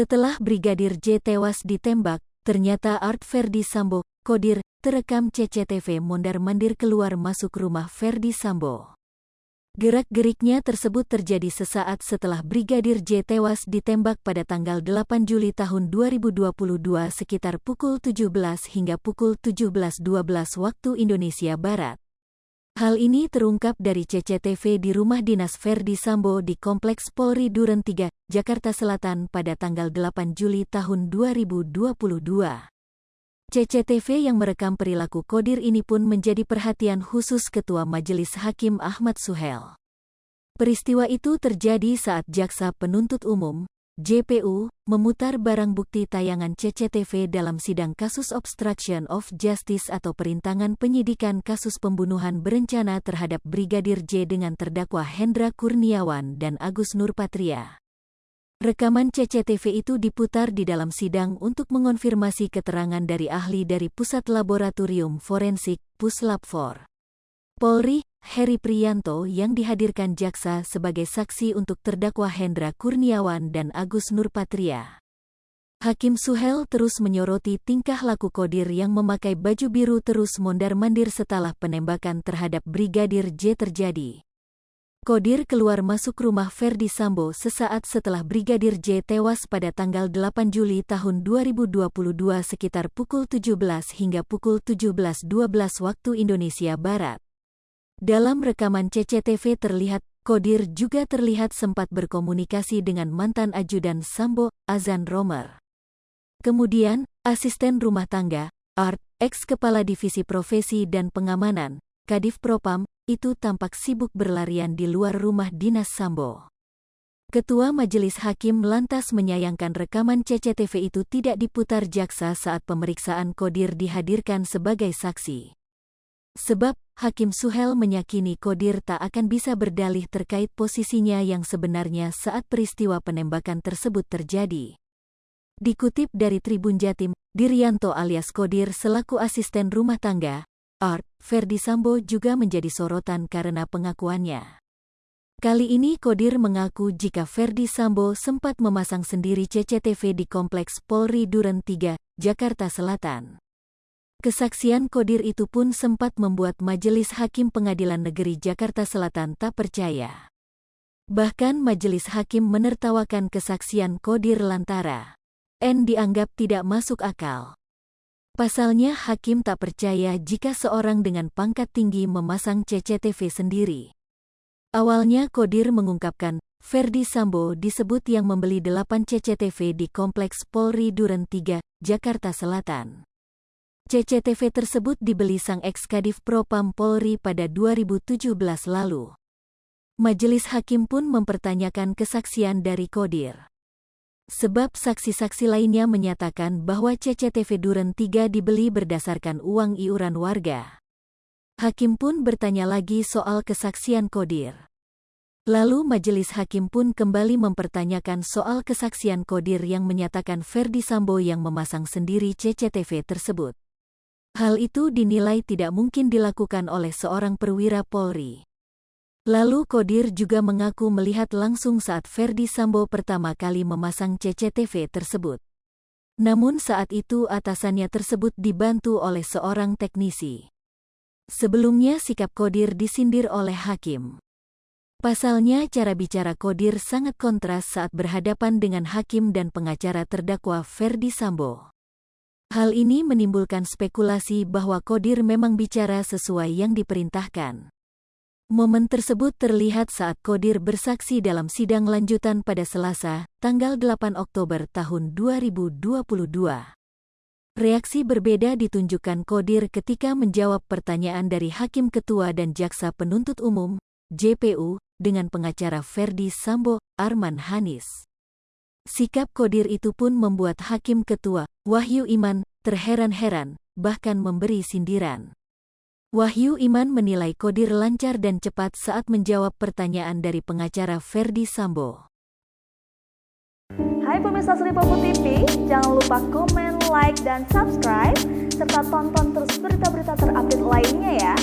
Setelah Brigadir J tewas ditembak, ternyata Art Ferdy Sambo, Kodir, terekam CCTV mondar-mandir keluar masuk rumah Ferdy Sambo. Gerak-geriknya tersebut terjadi sesaat setelah Brigadir J tewas ditembak pada tanggal 8 Juli tahun 2022 sekitar pukul 17 hingga pukul 17.12 waktu Indonesia Barat. Hal ini terungkap dari CCTV di rumah dinas Ferdy Sambo di Kompleks Polri Duren 3, Jakarta Selatan pada tanggal 8 Juli tahun 2022. CCTV yang merekam perilaku Kodir ini pun menjadi perhatian khusus Ketua Majelis Hakim Ahmad Suhel. Peristiwa itu terjadi saat Jaksa Penuntut Umum, JPU, memutar barang bukti tayangan CCTV dalam sidang kasus obstruction of justice atau perintangan penyidikan kasus pembunuhan berencana terhadap Brigadir J dengan terdakwa Hendra Kurniawan dan Agus Nurpatria. Rekaman CCTV itu diputar di dalam sidang untuk mengonfirmasi keterangan dari ahli dari Pusat Laboratorium Forensik, Puslap-4. Polri, Heri Priyanto yang dihadirkan jaksa sebagai saksi untuk terdakwa Hendra Kurniawan dan Agus Nurpatria. Hakim Suhel terus menyoroti tingkah laku Kodir yang memakai baju biru terus mondar-mandir setelah penembakan terhadap Brigadir J terjadi. Kodir keluar masuk rumah Ferdy Sambo sesaat setelah Brigadir J tewas pada tanggal 8 Juli tahun 2022 sekitar pukul 17 hingga pukul 17.12 waktu Indonesia Barat. Dalam rekaman CCTV terlihat, Kodir juga terlihat sempat berkomunikasi dengan mantan ajudan Sambo, Azan Romer. Kemudian, asisten rumah tangga, Art, ex-kepala divisi profesi dan pengamanan, Kadif Propam, itu tampak sibuk berlarian di luar rumah dinas Sambo. Ketua Majelis Hakim lantas menyayangkan rekaman CCTV itu tidak diputar jaksa saat pemeriksaan Kodir dihadirkan sebagai saksi. Sebab, Hakim Suhel meyakini Kodir tak akan bisa berdalih terkait posisinya yang sebenarnya saat peristiwa penembakan tersebut terjadi. Dikutip dari Tribun Jatim, Dirianto alias Kodir selaku asisten rumah tangga, Art, Ferdy Sambo juga menjadi sorotan karena pengakuannya. Kali ini Kodir mengaku jika Ferdy Sambo sempat memasang sendiri CCTV di Kompleks Polri Duren 3, Jakarta Selatan. Kesaksian Kodir itu pun sempat membuat Majelis Hakim Pengadilan Negeri Jakarta Selatan tak percaya. Bahkan Majelis Hakim menertawakan kesaksian Kodir lantaran dianggap tidak masuk akal. Pasalnya Hakim tak percaya jika seorang dengan pangkat tinggi memasang CCTV sendiri. Awalnya Kodir mengungkapkan, Ferdy Sambo disebut yang membeli 8 CCTV di Kompleks Polri Duren 3, Jakarta Selatan. CCTV tersebut dibeli sang ex-Kadif Propam Polri pada 2017 lalu. Majelis Hakim pun mempertanyakan kesaksian dari Kodir. Sebab saksi-saksi lainnya menyatakan bahwa CCTV Duren 3 dibeli berdasarkan uang iuran warga. Hakim pun bertanya lagi soal kesaksian Kodir. Lalu Majelis Hakim pun kembali mempertanyakan soal kesaksian Kodir yang menyatakan Ferdy Sambo yang memasang sendiri CCTV tersebut. Hal itu dinilai tidak mungkin dilakukan oleh seorang perwira Polri. Lalu Kodir juga mengaku melihat langsung saat Ferdy Sambo pertama kali memasang CCTV tersebut. Namun saat itu atasannya tersebut dibantu oleh seorang teknisi. Sebelumnya sikap Kodir disindir oleh Hakim. Pasalnya cara bicara Kodir sangat kontras saat berhadapan dengan Hakim dan pengacara terdakwa Ferdy Sambo. Hal ini menimbulkan spekulasi bahwa Kodir memang bicara sesuai yang diperintahkan. Momen tersebut terlihat saat Kodir bersaksi dalam sidang lanjutan pada Selasa, tanggal 8 Oktober tahun 2022. Reaksi berbeda ditunjukkan Kodir ketika menjawab pertanyaan dari Hakim Ketua dan Jaksa Penuntut Umum, JPU, dengan pengacara Ferdy Sambo, Arman Hanis. Sikap Kodir itu pun membuat Hakim Ketua, Wahyu Iman, terheran-heran, bahkan memberi sindiran. Wahyu Iman menilai Kodir lancar dan cepat saat menjawab pertanyaan dari pengacara Ferdy Sambo. Hai pemirsa Sri Popo TV, jangan lupa komen, like, dan subscribe, serta tonton terus berita-berita terupdate lainnya ya.